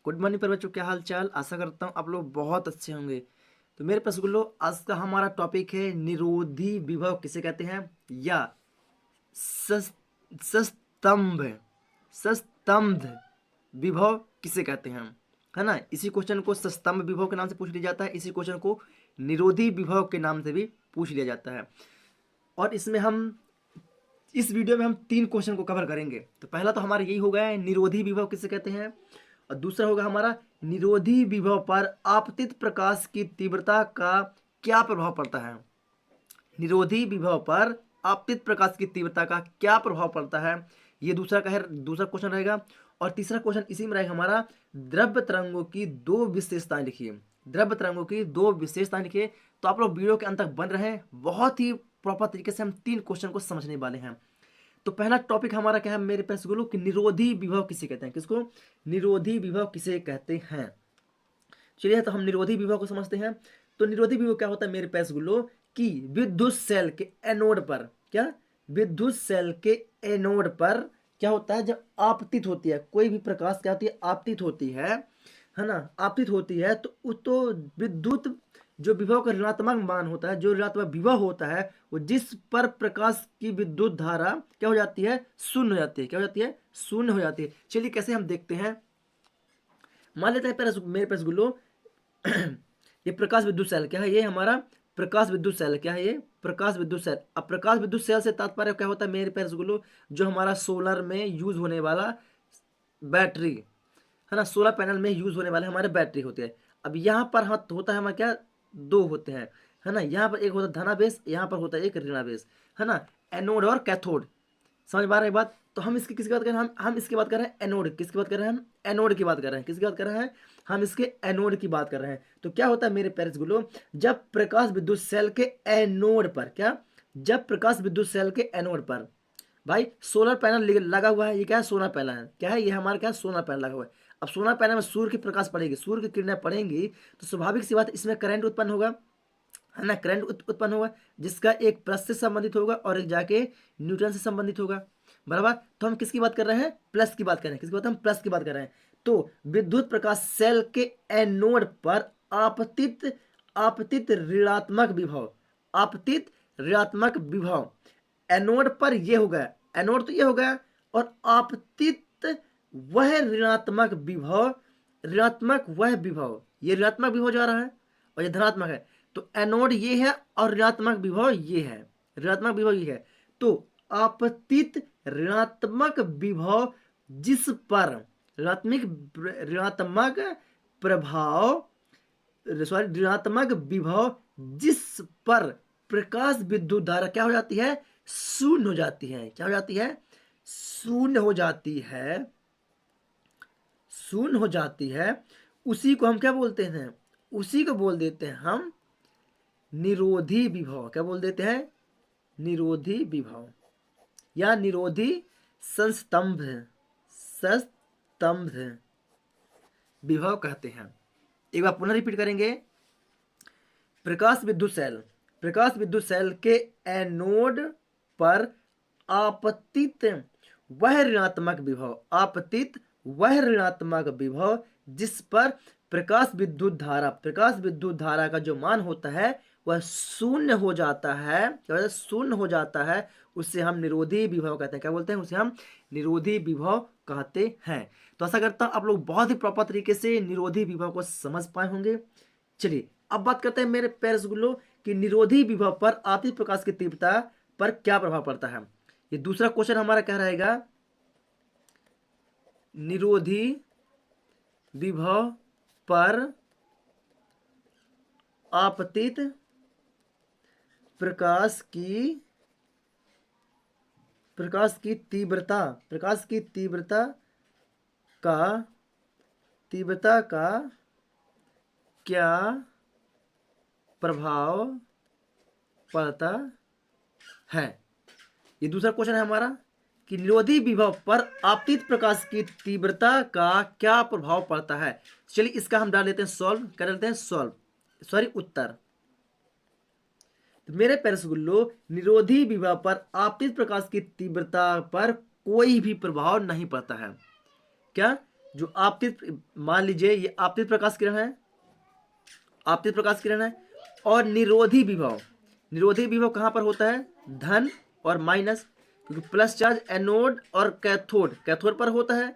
Good morning पर बच्चों, क्या हाल चाल। आशा करता हूँ आप लोग बहुत अच्छे होंगे। तो मेरे पास गुल्लो, आज का हमारा टॉपिक है निरोधी विभव किसे कहते हैं, या सस- सस्तंभ सस्तंभ विभव किसे कहते हैं, है ना। इसी क्वेश्चन को सस्तंभ विभव के नाम से पूछ लिया जाता है, इसी क्वेश्चन को निरोधी विभव के नाम से भी पूछ लिया जाता है। और इसमें हम इस वीडियो में हम 3 क्वेश्चन को कवर करेंगे। तो पहला तो हमारा यही होगा निरोधी विभव किसे कहते हैं, और दूसरा होगा हमारा निरोधी विभव पर आपतित प्रकाश की तीव्रता का क्या प्रभाव पड़ता है। निरोधी विभव पर आपतित प्रकाश की तीव्रता का क्या प्रभाव पड़ता है, ये दूसरा क्वेश्चन रहेगा। और तीसरा क्वेश्चन इसी में रहेगा हमारा, द्रव्य तरंगों की 2 विशेषताएं लिखिए। द्रव्य तरंगों की 2 विशेषताएं लिखिए। तो आप लोग वीडियो के अंत तक बन रहे हैं, बहुत ही प्रॉपर तरीके से हम 3 क्वेश्चन को समझने वाले हैं। तो पहला टॉपिक हमारा क्या है मेरे पास गुरु, कि निरोधी विभव किसे कहते हैं। किसको निरोधी विभव किसे कहते हैं। चलिए तो हम निरोधी विभव को समझते हैं। तो निरोधी विभव क्या होता है मेरे पास गुरु, कि विद्युत सेल के एनोड पर, क्या विद्युत सेल के एनोड पर क्या होता है, जब आपतित होती है कोई भी प्रकाश, क्या होती है, आपतित होती है ना, आपतित होती है। तो विद्युत जो विभव का ऋणात्मक मान होता है, जो ऋणात्मक विभव होता है, वो जिस पर प्रकाश की विद्युत धारा क्या हो जाती है, शून्य हो जाती है। क्या हो जाती है, शून्य हो जाती है। चलिए कैसे हम देखते हैं। मान लेते हैं मेरे पास गुल्लो ये प्रकाश विद्युत सेल क्या है, ये हमारा प्रकाश विद्युत सेल क्या है, ये प्रकाश विद्युत सेल। अब प्रकाश विद्युत सेल से तात्पर्य क्या होता है मेरे पास गुल्लो, जो हमारा सोलर में यूज होने वाला बैटरी, है ना, सोलर पैनल में यूज होने वाले हमारे बैटरी होते हैं। अब यहाँ पर होता है हमारा क्या, 2 होते हैं, है ना। यहाँ पर एक होता है धनावेश, यहाँ पर होता है एक ऋणावेश, है ना, एनोड और कैथोड। समझ पा रहे हैं बात। तो हम इसकी किसकी बात कर रहे हैं, हम इसकी बात कर रहे हैं एनोड। किसकी बात कर रहे हैं, हम एनोड की बात कर रहे हैं। किसकी बात कर रहे हैं, हम इसके एनोड की बात कर रहे हैं। तो क्या होता है मेरे पेरेंट्स गुलो, जब प्रकाश विद्युत सेल के एनोड पर, क्या, जब प्रकाश विद्युत सेल के एनोड पर भाई सोलर पैनल लगा हुआ है, ये क्या है, सोलर पैनल है, क्या है, ये हमारा क्या है, सोलर पैनल लगा हुआ है। अब सोलर पैनल में सूर्य की प्रकाश पड़ेगी, सूर्य की किरणें पड़ेंगी, तो स्वाभाविक सी बात इसमें करंट उत्पन्न होगा, है ना, करंट उत्पन्न होगा, जिसका एक प्लस से संबंधित होगा और एक जाके न्यूट्रन से संबंधित होगा, बराबर। तो हम किसकी बात कर रहे हैं, प्लस की बात कर रहे हैं। किसकी बात, हम प्लस की बात कर रहे हैं। तो विद्युत प्रकाश सेल के एनोड पर आपतित आपतित ऋणात्मक विभव, आपतित ऋणात्मक विभव एनोड पर ये हो गया, एनोड तो ये हो गया, और आपतित वह ऋणात्मक विभव, ऋणात्मक वह विभव, ये ऋणात्मक विभव जा रहा है और ये धनात्मक है। तो एनोड ये है और ऋणात्मक विभव ये है, ऋणात्मक विभव ये है। तो आपतित ऋणात्मक विभव जिस पर ऋणात्मक प्रभाव, सॉरी, ऋणात्मक विभव जिस पर प्रकाश विद्युत धारा क्या हो जाती है, शून्य हो जाती है। क्या हो जाती है, शून्य हो जाती है, शून्य हो जाती है। उसी को हम क्या बोलते हैं, उसी को बोल देते हैं हम निरोधी विभव। क्या बोल देते हैं, निरोधी विभव या निरोधी संस्तंभ, संस्तंभ विभव कहते हैं। एक बार पुनः रिपीट करेंगे। प्रकाश विद्युत सेल, प्रकाश विद्युत सेल के एनोड पर आपतित वह ऋणात्मक विभव, आपतित वह ऋणात्मक विभव जिस पर प्रकाश विद्युत धारा, प्रकाश विद्युत धारा का जो मान होता है वह शून्य हो जाता है, शून्य हो जाता है, उससे हम निरोधी विभव कहते हैं। क्या बोलते हैं, उसे हम निरोधी विभव कहते हैं। तो आशा करता हूं आप लोग बहुत ही प्रॉपर तरीके से निरोधी विभव को समझ पाए होंगे। चलिए अब बात करते हैं मेरे प्यारे गुल्लो, कि निरोधी विभव पर आपतित प्रकाश की तीव्रता पर क्या प्रभाव पड़ता है। ये दूसरा क्वेश्चन हमारा क्या रहेगा, निरोधी विभव पर आपतित प्रकाश की तीव्रता, प्रकाश की तीव्रता का क्या प्रभाव पड़ता है। ये दूसरा क्वेश्चन है हमारा, कि निरोधी विभव पर आपतित प्रकाश की तीव्रता का क्या प्रभाव पड़ता है। चलिए इसका हम डाल लेते हैं सॉल्व, कर लेते हैं सॉल्व, सॉरी उत्तर। तो मेरे प्यारे गुल्लो, निरोधी विभव पर आपतित प्रकाश की तीव्रता पर कोई भी प्रभाव नहीं पड़ता है। क्या, जो आपतित, मान लीजिए ये आपतित प्रकाश किरण है, आपतित प्रकाश किरण है, और निरोधी विभव, निरोधी विभव कहाँ पर होता है, धन और माइनस, क्योंकि प्लस चार्ज एनोड और कैथोड, कैथोड पर होता है,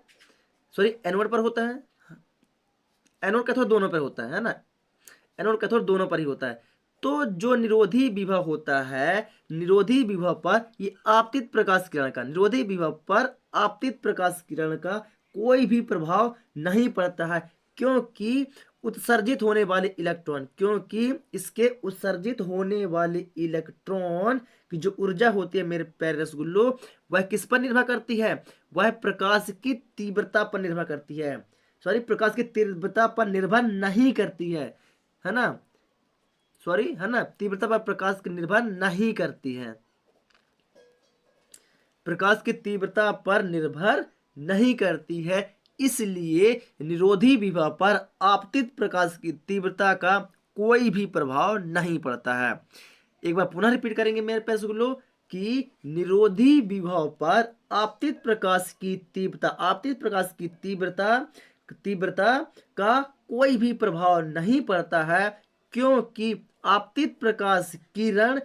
सॉरी एनोड पर होता है, एनोड कैथोड दोनों पर होता है ना, एनोड कैथोड दोनों पर ही होता है। तो जो निरोधी विभव होता है, निरोधी विभव पर ये आपतित प्रकाश किरण का, निरोधी विभव पर आपतित प्रकाश किरण का कोई भी प्रभाव नहीं पड़ता है, क्योंकि उत्सर्जित होने वाले इलेक्ट्रॉन, क्योंकि इसके उत्सर्जित होने वाले इलेक्ट्रॉन की जो ऊर्जा होती है मेरे प्यारे रसगुल्लो, वह किस पर निर्भर करती है, वह प्रकाश की तीव्रता पर निर्भर करती है, सॉरी प्रकाश की तीव्रता पर निर्भर नहीं करती है ना, सॉरी है ना, तीव्रता पर प्रकाश की निर्भर नहीं करती है, प्रकाश की तीव्रता पर निर्भर नहीं करती है, इसलिए निरोधी विभव पर आपतित प्रकाश की तीव्रता का कोई भी प्रभाव नहीं पड़ता है। एक बार पुनः रिपीट करेंगे मेरे प्यारे रसगुल्लो कि निरोधी विभव पर आपतित प्रकाश की तीव्रता, आपतित प्रकाश की तीव्रता तीव्रता का कोई भी प्रभाव नहीं पड़ता है, क्योंकि आपतित प्रकाश किरण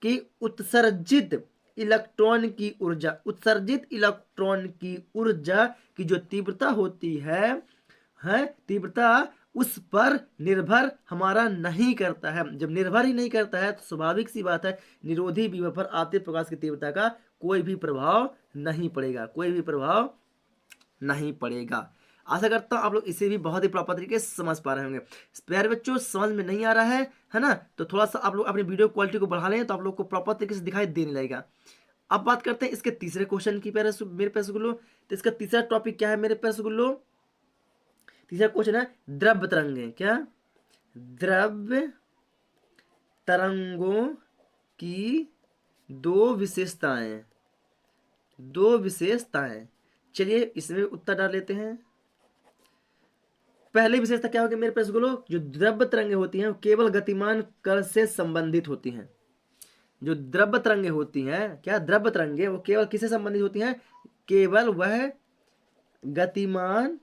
की उत्सर्जित इलेक्ट्रॉन की ऊर्जा, उत्सर्जित इलेक्ट्रॉन की ऊर्जा की जो तीव्रता होती है तीव्रता उस पर निर्भर हमारा नहीं करता है। जब निर्भर ही नहीं करता है तो स्वाभाविक सी बात है निरोधी विभव पर आपतित प्रकाश की तीव्रता का कोई भी प्रभाव नहीं पड़ेगा, कोई भी प्रभाव नहीं पड़ेगा। आशा करता हूँ आप लोग इसे भी बहुत ही प्रॉपर तरीके से समझ पा रहे होंगे। प्यारे बच्चों समझ में नहीं आ रहा है ना, तो थोड़ा सा आप लोग अपनी वीडियो क्वालिटी को बढ़ा लें तो आप लोग को प्रॉपर तरीके से दिखाई देने लगेगा। अब बात करते हैं इसके तीसरे क्वेश्चन की मेरे प्यारे रसगुल्लो। तो इसका तीसरा टॉपिक क्या है मेरे प्यारे रसगुल्लो, तीसरा क्वेश्चन है द्रव्य तरंगे, क्या, द्रव्य तरंगों की दो विशेषताएं, दो विशेषताएं। चलिए इसमें उत्तर डाल लेते हैं। पहली विशेषता क्या होगी मेरे प्यारे रसगुल्लो, जो द्रव्य तरंगे होती हैं वो केवल गतिमान कण से संबंधित होती हैं। जो द्रव्य तरंगे होती हैं, क्या द्रव्य तरंगे, वो केवल किससे संबंधित होती हैं, केवल वह गतिमान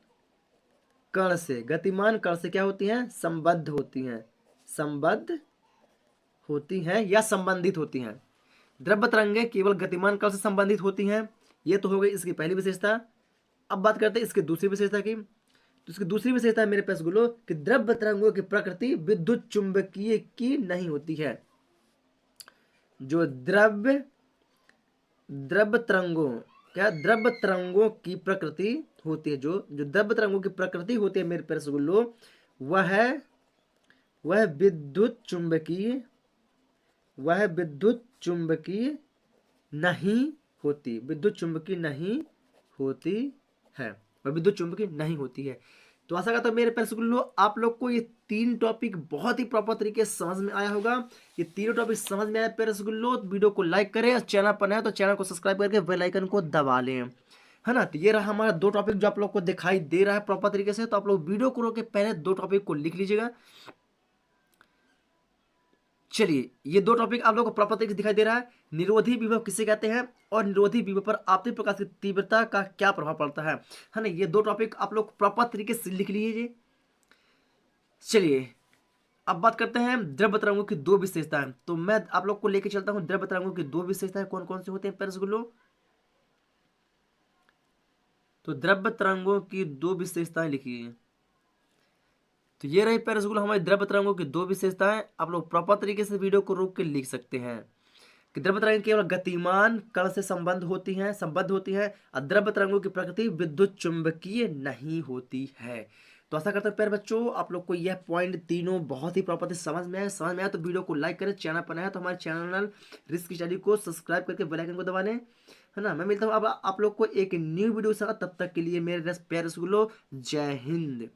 कण से, गतिमान कण से क्या होती हैं, संबद्ध होती हैं, संबद्ध होती हैं या संबंधित होती हैं। द्रव्य तरंगे केवल गतिमान कण से संबंधित होती हैं, ये तो हो गई इसकी पहली विशेषता। अब बात करते हैं इसकी दूसरी विशेषता की। तो इसकी दूसरी विशेषता है मेरे पास गुलो कि द्रव्य तरंगों की प्रकृति विद्युत चुंबकीय की नहीं होती है। जो द्रव्य तरंगों, क्या द्रव्य तरंगों की प्रकृति होती है, जो द्रव्य तरंगों की प्रकृति होती है मेरे प्यारे रसगुल्लो, वह विद्युत चुंबकीय, वह विद्युत चुंबकीय नहीं होती, विद्युत चुंबकीय नहीं होती है, वह विद्युत चुंबकीय नहीं होती है। तो आशा करता हूं मेरे प्यारे रसगुल्लो आप लोग को ये तीन टॉपिक बहुत ही प्रॉपर तरीके से समझ में आया होगा। ये तीनों टॉपिक समझ में आया प्यारे रसगुल्लो, तो वीडियो को लाइक करें और चैनल पर नए तो चैनल को सब्सक्राइब करके बेल आइकन को दबा लें, है ना। तो ये रहा हमारा दो टॉपिक जो आप लोग को दिखाई दे रहा है प्रॉपर तरीके से। तो आप लोग वीडियो को रोक के पहले दो टॉपिक को लिख लीजिएगा। चलिए ये दो टॉपिक आप लोगों को प्रॉपर तरीके से दिखाई दे रहा है, निरोधी विभव किसे कहते हैं और निरोधी विभव पर आपतित प्रकाश की तीव्रता का क्या प्रभाव पड़ता है ना। ये दो टॉपिक आप लोग प्रॉपर तरीके से लिख लीजिए। चलिए अब बात करते हैं द्रव्य तरंगों की दो विशेषताएं। तो मैं आप लोग को लेके चलता हूं द्रव्य तरंगों की दो विशेषताएं कौन कौन से होते हैं प्यारे रसगुल्लो। तो द्रव्य तरंगों की दो विशेषताएं लिखिए। तो ये रही प्यारे रसगुल्लो हमारी द्रव्य तरंगों की दो विशेषताएं। आप लोग प्रॉपर तरीके से वीडियो को रोक के लिख सकते हैं कि द्रव्य तरंग केवल गतिमान कण से संबंध होती हैं, संबद्ध होती है, और द्रव्य तरंगों की प्रकृति विद्युत चुंबकीय नहीं होती है। तो आशा करता हूं प्यारे बच्चों आप लोग को यह पॉइंट तीनों बहुत ही प्रॉपर से समझ में आया तो वीडियो को लाइक करें, चैनल पर नया तो हमारे चैनल रिस्क स्टडी को सब्सक्राइब करके बेल आइकन को दबा लें, है ना। मैं मिलता हूँ अब आप लोग को एक न्यू वीडियो के साथ, तब तक के लिए मेरे प्यारे रसगुल्लो जय हिंद।